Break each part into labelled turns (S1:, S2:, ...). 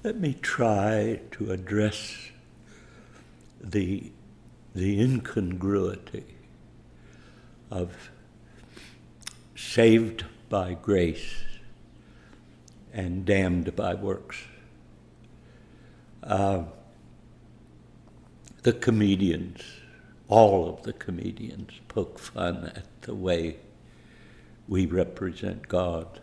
S1: Let me try to address the incongruity of saved by grace and damned by works. The comedians, all of the comedians, poke fun at the way we represent God.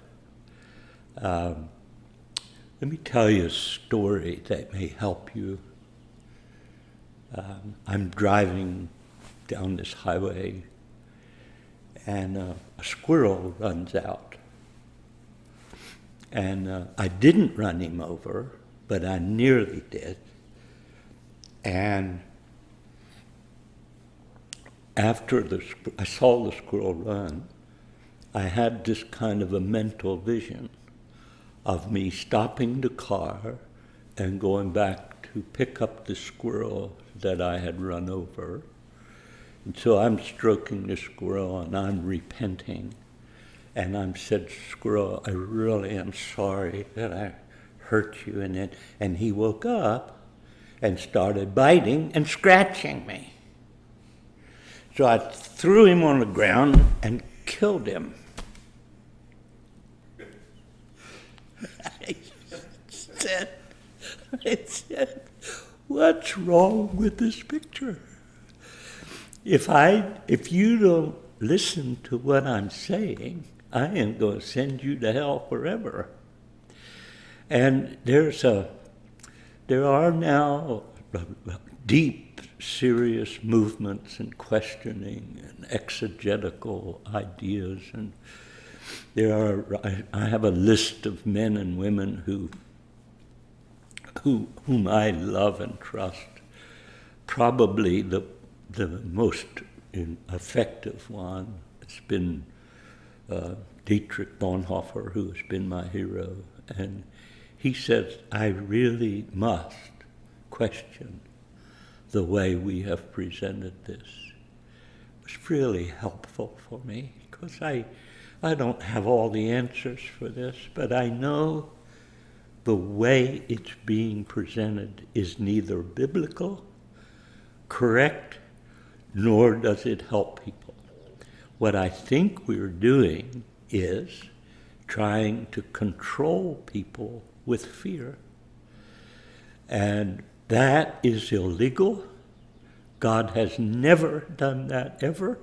S1: Let me tell you a story that may help you. I'm driving down this highway, and a squirrel runs out. And I didn't run him over, but I nearly did. And after I saw the squirrel run, I had this kind of a mental vision of me stopping the car and going back to pick up the squirrel that I had run over. And so I'm stroking the squirrel and I'm repenting. And I said, "Squirrel, I really am sorry that I hurt you." And he woke up and started biting and scratching me. So I threw him on the ground and killed him. I said, "What's wrong with this picture? If you don't listen to what I'm saying, I am going to send you to hell forever." And there are now deep, serious movements and questioning and exegetical ideas, and I have a list of men and women whom I love and trust. Probably the most effective one has been Dietrich Bonhoeffer, who has been my hero. And he says, I really must question the way we have presented this. It was really helpful for me, because I don't have all the answers for this, but I know the way it's being presented is neither biblical, correct, nor does it help people. What I think we're doing is trying to control people with fear. And that is illegal. God has never done that, ever.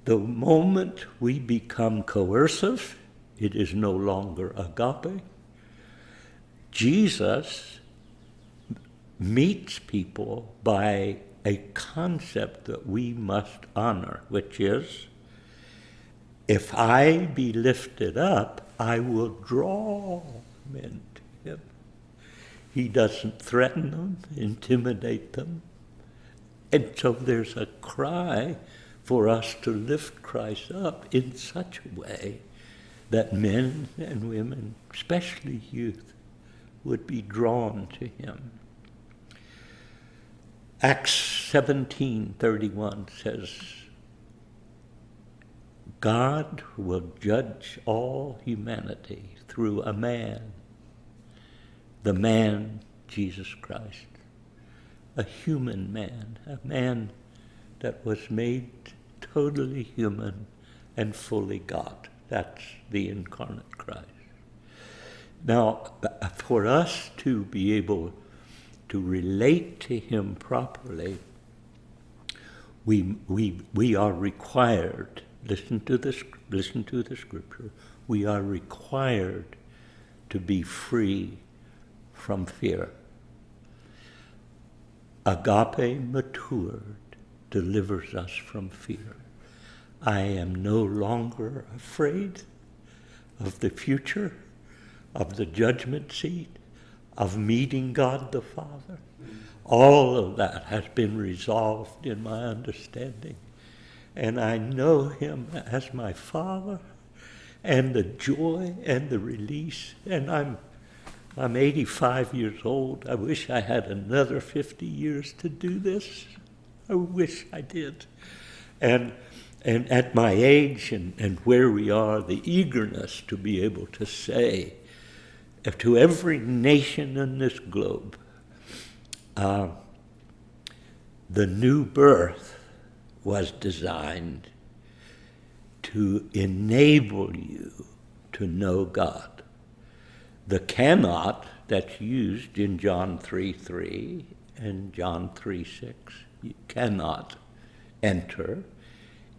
S1: The moment we become coercive, it is no longer agape. Jesus meets people by a concept that we must honor, which is, if I be lifted up, I will draw men to him. He doesn't threaten them, intimidate them. And so there's a cry for us to lift Christ up in such a way that men and women, especially youth, would be drawn to him. Acts 17:31 says, God will judge all humanity through a man, the man Jesus Christ, a human man, a man that was made totally human and fully God. That's the incarnate Christ. Now, for us to be able to relate to him properly, we are required, listen to the scripture, we are required to be free from fear. Agape matured delivers us from fear. I am no longer afraid of the future, of the judgment seat, of meeting God the Father. All of that has been resolved in my understanding. And I know him as my Father, and the joy and the release. And I'm 85 years old. I wish I had another 50 years to do this. I wish I did. And at my age and where we are, the eagerness to be able to say, to every nation in this globe. The new birth was designed to enable you to know God. The cannot that's used in John 3:3 and John 3:6, you cannot enter,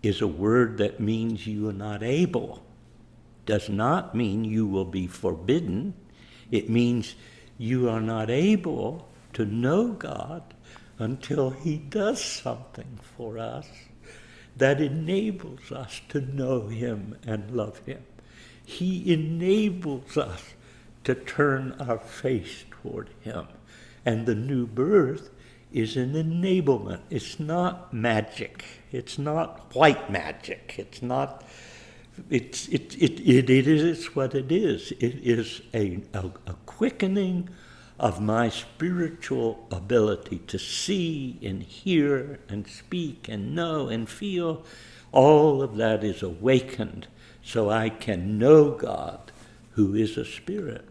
S1: is a word that means you are not able. Does not mean you will be forbidden. It means you are not able to know God until he does something for us that enables us to know him and love him. He enables us to turn our face toward him. And the new birth is an enablement. It's not magic. It's not white magic. It's not, it is what it is. It is a quickening of my spiritual ability to see and hear and speak and know and feel. All of that is awakened so I can know God, who is a spirit.